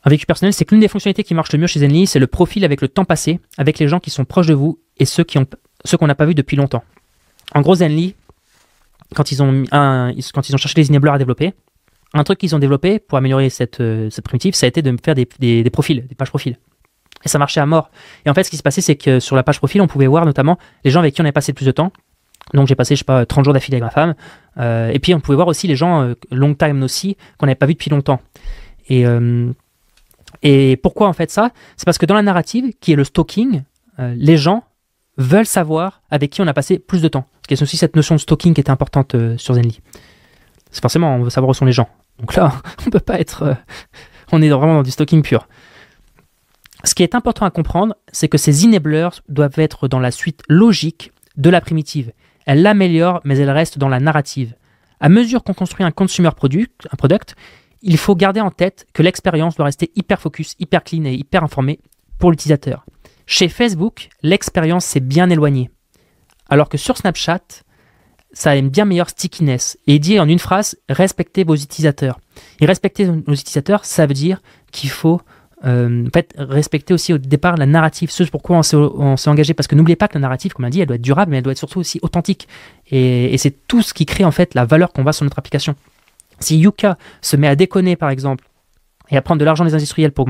Un vécu personnel, c'est que l'une des fonctionnalités qui marche le mieux chez Zenly, c'est le profil avec le temps passé, avec les gens qui sont proches de vous et ceux qu'on n'a pas vus depuis longtemps. En gros, Zenly, quand ils ont cherché les enablers à développer, un truc qu'ils ont développé pour améliorer cette primitive, ça a été de faire des profils, des pages profils. Et ça marchait à mort. Et en fait, ce qui se passait, c'est que sur la page profil, on pouvait voir notamment les gens avec qui on avait passé le plus de temps. Donc j'ai passé, 30 jours d'affilée avec ma femme. Et puis on pouvait voir aussi les gens long time no see qu'on n'avait pas vu depuis longtemps. Et pourquoi en fait ça? C'est parce que dans la narrative, qui est le stalking, les gens veulent savoir avec qui on a passé plus de temps. Parce qu'il y a aussi cette notion de stalking qui était importante sur Zenly. C'est forcément, on veut savoir où sont les gens. Donc là, on peut pas être... on est vraiment dans du stalking pur. Ce qui est important à comprendre, c'est que ces enablers doivent être dans la suite logique de la primitive. Elle l'améliore, mais elle reste dans la narrative. À mesure qu'on construit un consumer product, il faut garder en tête que l'expérience doit rester hyper focus, hyper clean et hyper informée pour l'utilisateur. Chez Facebook, l'expérience s'est bien éloignée. Alors que sur Snapchat, ça a une bien meilleure stickiness. Et il dit en une phrase, respectez vos utilisateurs. Et respecter nos utilisateurs, ça veut dire qu'il faut respecter aussi au départ la narrative, ce pourquoi on s'est engagé, parce que n'oubliez pas que la narrative, comme on a dit, elle doit être durable, mais elle doit être surtout aussi authentique. Et c'est tout ce qui crée en fait la valeur qu'on va sur notre application. Si Yuka se met à déconner par exemple et à prendre de l'argent des industriels pour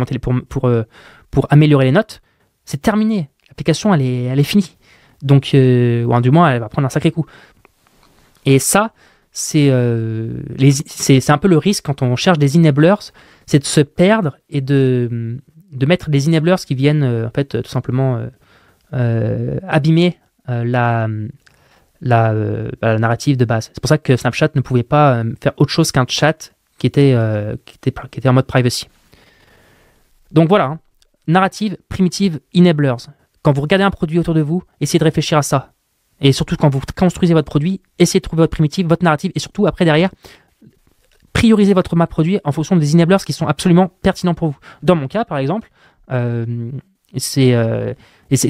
améliorer les notes, c'est terminé. L'application elle est finie. Donc du moins elle va prendre un sacré coup. Et ça c'est un peu le risque quand on cherche des enablers, c'est de se perdre et de mettre des enablers qui viennent en fait tout simplement abîmer la narrative de base. C'est pour ça que Snapchat ne pouvait pas faire autre chose qu'un chat qui était en mode privacy. Donc voilà, hein. Narrative, primitive, enablers. Quand vous regardez un produit autour de vous, essayez de réfléchir à ça. Et surtout quand vous construisez votre produit, essayez de trouver votre primitive, votre narrative, et surtout après derrière, priorisez votre map produit en fonction des enablers qui sont absolument pertinents pour vous. Dans mon cas, par exemple, c'est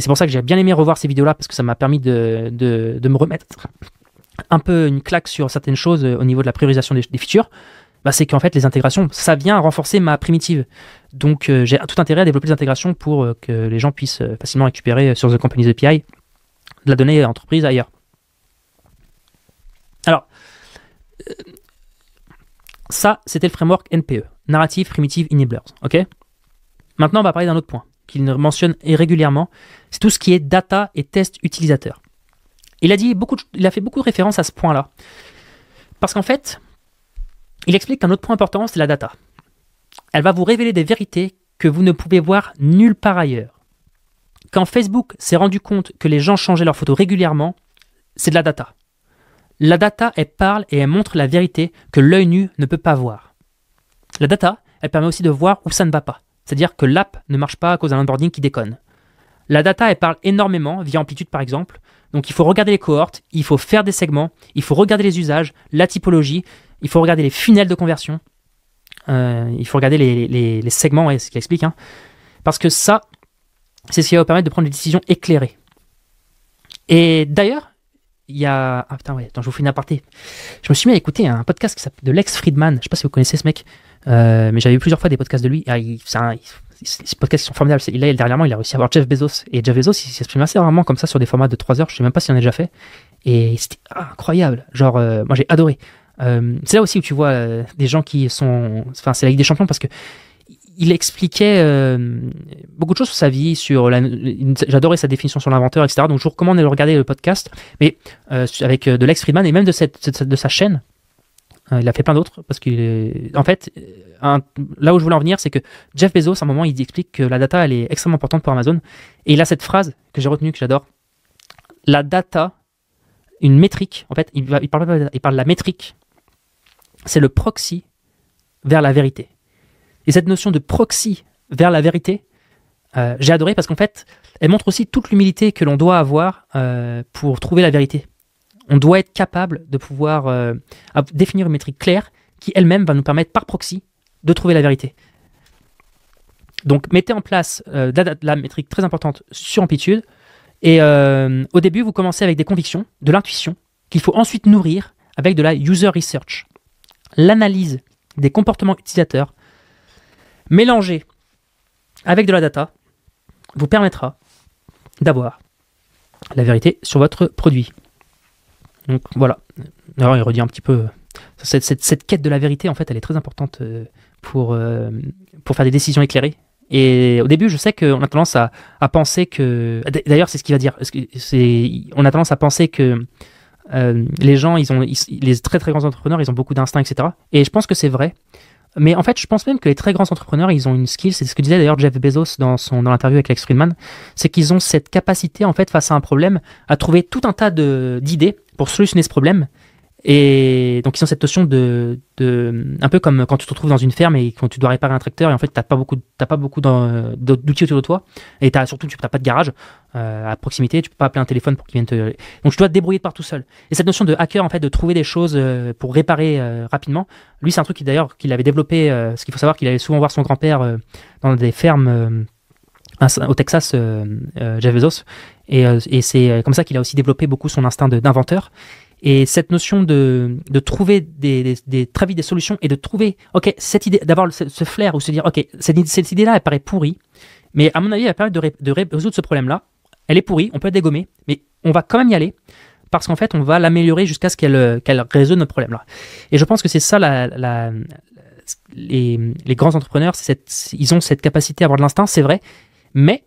pour ça que j'ai bien aimé revoir ces vidéos-là, parce que ça m'a permis de me remettre un peu une claque sur certaines choses au niveau de la priorisation des features. C'est qu'en fait, les intégrations, ça vient renforcer ma primitive. Donc, j'ai tout intérêt à développer des intégrations pour que les gens puissent facilement récupérer sur The Company's API de la donnée entreprise ailleurs. Alors, ça, c'était le framework NPE, Narrative Primitive Enablers. Okay, maintenant, on va parler d'un autre point qu'il mentionne régulièrement, c'est tout ce qui est data et test utilisateur. Il a fait beaucoup de références à ce point-là. Parce qu'en fait, il explique qu'un autre point important, c'est la data. Elle va vous révéler des vérités que vous ne pouvez voir nulle part ailleurs. Quand Facebook s'est rendu compte que les gens changeaient leurs photos régulièrement, c'est de la data. La data, elle parle et elle montre la vérité que l'œil nu ne peut pas voir. La data, elle permet aussi de voir où ça ne va pas. C'est-à-dire que l'app ne marche pas à cause d'un onboarding qui déconne. La data, elle parle énormément, via Amplitude par exemple. Donc il faut regarder les cohortes, il faut faire des segments, il faut regarder les usages, la typologie, il faut regarder les funnels de conversion, il faut regarder les segments, ouais, c'est ce qu'il explique. Hein. Parce que ça, c'est ce qui va vous permettre de prendre des décisions éclairées. Et d'ailleurs, il y a... Ah putain, ouais, attends, je vous fais une aparté. Je me suis mis à écouter un podcast qui s'appelle de Lex Fridman. Je ne sais pas si vous connaissez ce mec, mais j'avais vu plusieurs fois des podcasts de lui. Ces podcasts sont formidables. Là, dernièrement, il a réussi à avoir Jeff Bezos. Et Jeff Bezos, il s'exprime assez rarement comme ça sur des formats de 3 heures. Je ne sais même pas s'il en a déjà fait. Et c'était incroyable. Genre, moi, j'ai adoré. C'est là aussi où tu vois des gens qui sont... Enfin, c'est la Ligue des Champions parce que il expliquait beaucoup de choses sur sa vie, j'adorais sa définition sur l'inventeur, etc. Donc je vous recommande de regarder le podcast, mais avec de Lex Fridman et même de sa chaîne. Il a fait plein d'autres, parce en fait, là où je voulais en venir, c'est que Jeff Bezos, à un moment, il explique que la data, elle est extrêmement importante pour Amazon. Et il a cette phrase que j'ai retenue, que j'adore. la data, une métrique, en fait, il parle de la métrique, c'est le proxy vers la vérité. Et cette notion de proxy vers la vérité, j'ai adoré parce qu'en fait, elle montre aussi toute l'humilité que l'on doit avoir pour trouver la vérité. On doit être capable de pouvoir définir une métrique claire qui elle-même va nous permettre par proxy de trouver la vérité. Donc mettez en place la métrique très importante sur Amplitude et au début vous commencez avec des convictions, de l'intuition qu'il faut ensuite nourrir avec de la user research. L'analyse des comportements utilisateurs mélangée avec de la data vous permettra d'avoir la vérité sur votre produit. Donc voilà. Alors il redit un petit peu cette quête de la vérité, en fait, elle est très importante pour faire des décisions éclairées. Et au début, je sais qu'on a tendance à penser que... D'ailleurs, c'est ce qu'il va dire. On a tendance à penser que les gens, les très très grands entrepreneurs, ils ont beaucoup d'instinct, etc. Et je pense que c'est vrai. Mais en fait, je pense même que les très grands entrepreneurs, ils ont une skill, c'est ce que disait d'ailleurs Jeff Bezos dans l'interview avec Lex Fridman, c'est qu'ils ont cette capacité, en fait, face à un problème, à trouver tout un tas d'idées pour solutionner ce problème. Et donc ils ont cette notion un peu comme quand tu te retrouves dans une ferme et quand tu dois réparer un tracteur et en fait t'as pas beaucoup d'outils autour de toi et surtout tu n'as pas de garage à proximité, tu peux pas appeler un téléphone pour qu'il vienne te... Donc tu dois te débrouiller de par tout seul. Et cette notion de hacker, en fait, de trouver des choses pour réparer rapidement, lui c'est un truc qu'il avait développé, parce qu'il faut savoir qu'il allait souvent voir son grand-père dans des fermes au Texas, Jeff Bezos, et c'est comme ça qu'il a aussi développé beaucoup son instinct d'inventeur. Et cette notion de trouver très vite des solutions et de trouver, ok, cette idée, d'avoir ce flair ou se dire, ok, cette idée-là, elle paraît pourrie, mais à mon avis, elle va permettre de résoudre ce problème-là. Elle est pourrie, on peut la dégommer, mais on va quand même y aller parce qu'en fait, on va l'améliorer jusqu'à ce qu'elle résout notre problème-là. Et je pense que c'est ça, les grands entrepreneurs, ils ont cette capacité à avoir de l'instinct, c'est vrai, mais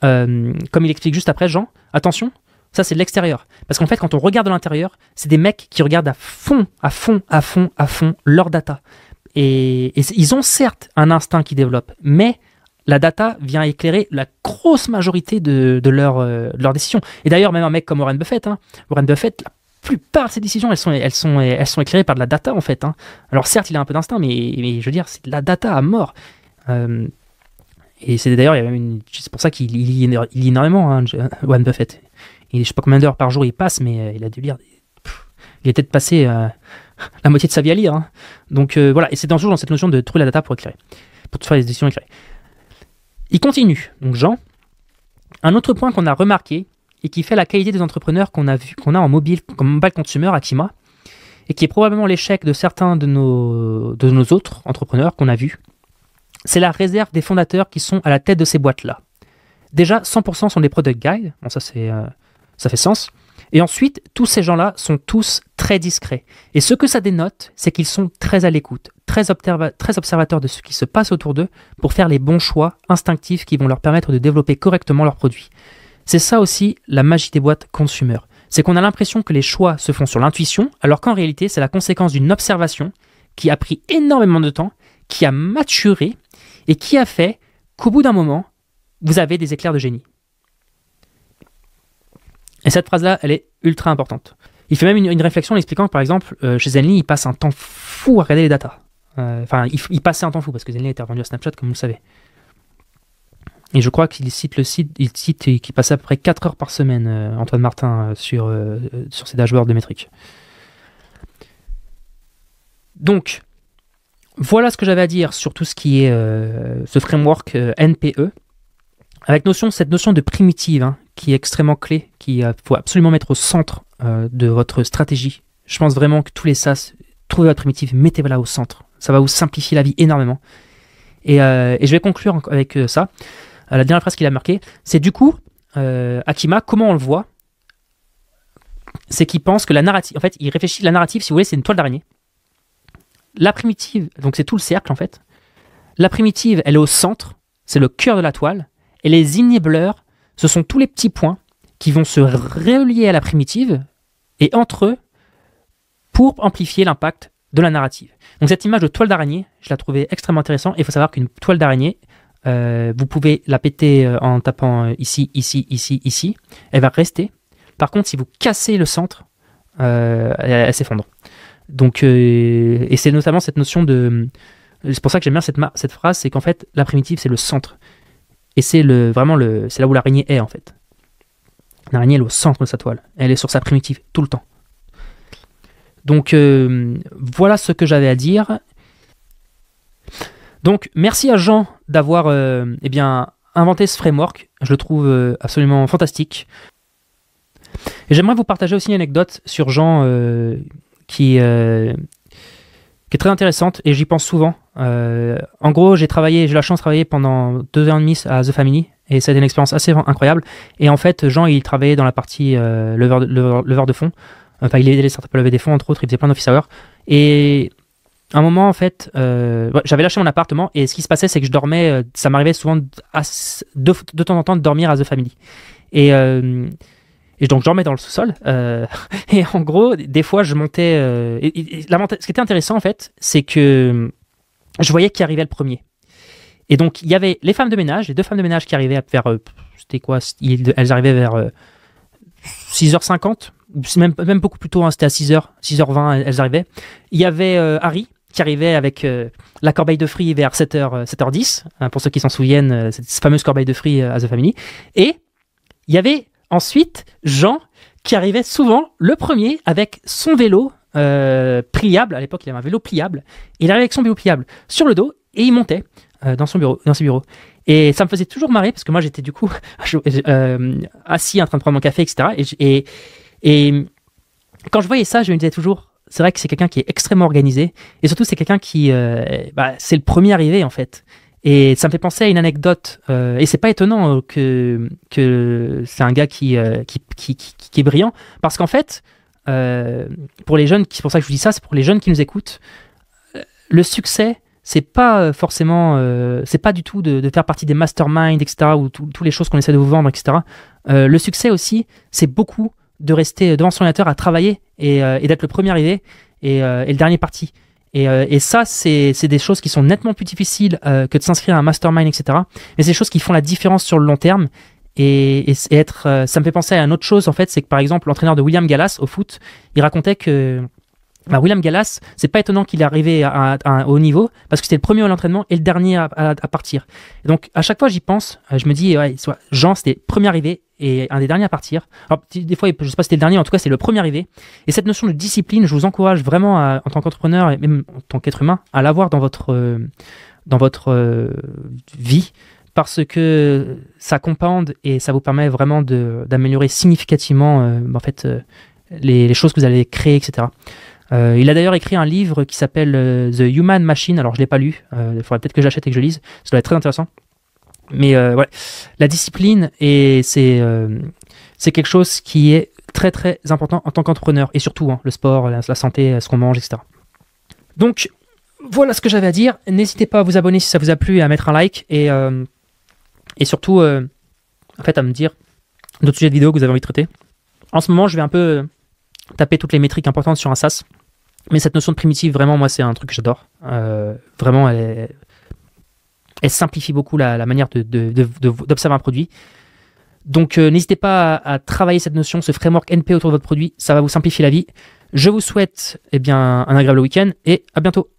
comme il explique juste après, Jean, attention, ça, c'est de l'extérieur. Parce qu'en fait, quand on regarde de l'intérieur, c'est des mecs qui regardent à fond leur data. Et ils ont certes un instinct qui développe, mais la data vient éclairer la grosse majorité de leurs décisions. Et d'ailleurs, même un mec comme Warren Buffett, la plupart de ses décisions, elles sont éclairées par de la data, en fait. Alors certes, il a un peu d'instinct, mais je veux dire, c'est de la data à mort. Et c'est d'ailleurs, c'est pour ça qu'il lit énormément, Warren Buffett. Je ne sais pas combien d'heures par jour il passe, mais il a dû lire. Il a peut-être passé la moitié de sa vie à lire. Donc voilà, et c'est toujours dans cette notion de trouver la data pour éclairer, pour faire des décisions éclairées. Il continue. Donc Jean, un autre point qu'on a remarqué et qui fait la qualité des entrepreneurs qu'on a en mobile, comme Mobile Consumer, Akima, et qui est probablement l'échec de certains de nos autres entrepreneurs qu'on a vus, c'est la réserve des fondateurs qui sont à la tête de ces boîtes-là. Déjà, 100% sont des product guys. Bon, ça fait sens. Et ensuite, tous ces gens-là sont tous très discrets. Et ce que ça dénote, c'est qu'ils sont très à l'écoute, très observateurs de ce qui se passe autour d'eux pour faire les bons choix instinctifs qui vont leur permettre de développer correctement leurs produits. C'est ça aussi la magie des boîtes consumer. C'est qu'on a l'impression que les choix se font sur l'intuition, alors qu'en réalité, c'est la conséquence d'une observation qui a pris énormément de temps, qui a maturé et qui a fait qu'au bout d'un moment, vous avez des éclairs de génie. Et cette phrase-là, elle est ultra importante. Il fait même une réflexion en expliquant que, par exemple, chez Zenly, il passe un temps fou à regarder les datas. Il passait un temps fou, parce que Zenly était revendu à Snapchat, comme vous le savez. Et je crois qu'il cite qu'il passait à peu près 4 heures par semaine, Antoine Martin, sur ses dashboards de métriques. Donc, voilà ce que j'avais à dire sur tout ce qui est ce framework NPE. Avec cette notion de primitive, qui est extrêmement clé, qu'il faut absolument mettre au centre de votre stratégie. Je pense vraiment que tous les SaaS, trouvez votre primitive, mettez-la au centre. Ça va vous simplifier la vie énormément. Et je vais conclure avec ça. La dernière phrase qu'il a marquée, c'est du coup, Akima, comment on le voit, c'est qu'il pense que la narrative, en fait, il réfléchit, la narrative, si vous voulez, c'est une toile d'araignée. La primitive, donc c'est tout le cercle, en fait. La primitive, elle est au centre, c'est le cœur de la toile. Et les enablers, ce sont tous les petits points qui vont se relier à la primitive et entre eux pour amplifier l'impact de la narrative. Donc cette image de toile d'araignée, je la trouvais extrêmement intéressante. Et il faut savoir qu'une toile d'araignée, vous pouvez la péter en tapant ici. Elle va rester. Par contre, si vous cassez le centre, elle s'effondre. Donc, et c'est notamment cette notion de... C'est pour ça que j'aime bien cette phrase, c'est qu'en fait, la primitive, c'est le centre. Et c'est c'est là où l'araignée est, en fait. L'araignée, elle est au centre de sa toile. Elle est sur sa primitive, tout le temps. Donc, voilà ce que j'avais à dire. Donc, merci à Jean d'avoir inventé ce framework. Je le trouve absolument fantastique. Et j'aimerais vous partager aussi une anecdote sur Jean qui est très intéressante et j'y pense souvent. En gros, j'ai eu la chance de travailler pendant 2 ans et demi à The Family et ça a été une expérience assez incroyable. Et en fait, Jean, il travaillait dans la partie leveur de fonds. Enfin, il aidait les startups à lever des fonds, entre autres, il faisait plein d'office hours. Et à un moment, en fait, j'avais lâché mon appartement et ce qui se passait, c'est que je dormais, ça m'arrivait souvent de temps en temps de dormir à The Family. Et donc, je dormais dans le sous-sol. Et en gros, des fois, je montais. Ce qui était intéressant, en fait, c'est que je voyais qui arrivait le premier. Et donc, il y avait les femmes de ménage, les 2 femmes de ménage qui arrivaient vers. C'était quoi? Elles arrivaient vers 6h50, même beaucoup plus tôt, hein, c'était à 6h20, elles arrivaient. Il y avait Harry qui arrivait avec la corbeille de fruits vers 7h10, hein, pour ceux qui s'en souviennent, cette fameuse corbeille de fruits à The Family. Et il y avait ensuite Jean qui arrivait souvent le premier avec son vélo pliable. À l'époque, il avait un vélo pliable. Et il arrivait avec son vélo pliable sur le dos et il montait dans ses bureaux. Et ça me faisait toujours marrer parce que moi, j'étais du coup assis en train de prendre mon café, etc. Et quand je voyais ça, je me disais toujours, c'est vrai que c'est quelqu'un qui est extrêmement organisé et surtout, c'est quelqu'un qui, c'est le premier arrivé en fait. Et ça me fait penser à une anecdote, et c'est pas étonnant que c'est un gars qui est brillant, parce qu'en fait, pour les jeunes, c'est pour ça que je vous dis ça, c'est pour les jeunes qui nous écoutent, le succès, c'est pas forcément, c'est pas du tout de faire partie des masterminds, etc., ou toutes les choses qu'on essaie de vous vendre, etc. Le succès aussi, c'est beaucoup de rester devant son ordinateur à travailler et d'être le premier arrivé et le dernier parti. Et ça, c'est des choses qui sont nettement plus difficiles que de s'inscrire à un mastermind, etc. Mais c'est des choses qui font la différence sur le long terme. Et ça me fait penser à une autre chose, en fait, c'est que par exemple, l'entraîneur de William Gallas au foot, il racontait que William Gallas, c'est pas étonnant qu'il est arrivé à un haut niveau, parce que c'était le premier à l'entraînement et le dernier à partir. Et donc, à chaque fois, j'y pense, je me dis, ouais, Jean, c'était le premier arrivé et un des derniers à partir. Alors, des fois, je sais pas si c'était le dernier, en tout cas, c'est le premier arrivé. Et cette notion de discipline, je vous encourage vraiment, en tant qu'entrepreneur et même en tant qu'être humain, à l'avoir dans votre vie, parce que ça compound et ça vous permet vraiment d'améliorer significativement les choses que vous allez créer, etc. Il a d'ailleurs écrit un livre qui s'appelle The Human Machine. Alors, je ne l'ai pas lu. Il faudrait peut-être que j'achète et que je lise. Ça doit être très intéressant. Mais ouais, la discipline, c'est quelque chose qui est très, très important en tant qu'entrepreneur. Et surtout, le sport, la santé, ce qu'on mange, etc. Donc, voilà ce que j'avais à dire. N'hésitez pas à vous abonner si ça vous a plu et à mettre un like. Et surtout, en fait, à me dire d'autres sujets de vidéo que vous avez envie de traiter. En ce moment, je vais un peu taper toutes les métriques importantes sur un SaaS. Mais cette notion de primitive, vraiment, moi, c'est un truc que j'adore. Vraiment, elle simplifie beaucoup la manière d'observer un produit. Donc, n'hésitez pas à travailler cette notion, ce framework NP autour de votre produit. Ça va vous simplifier la vie. Je vous souhaite un agréable week-end et à bientôt.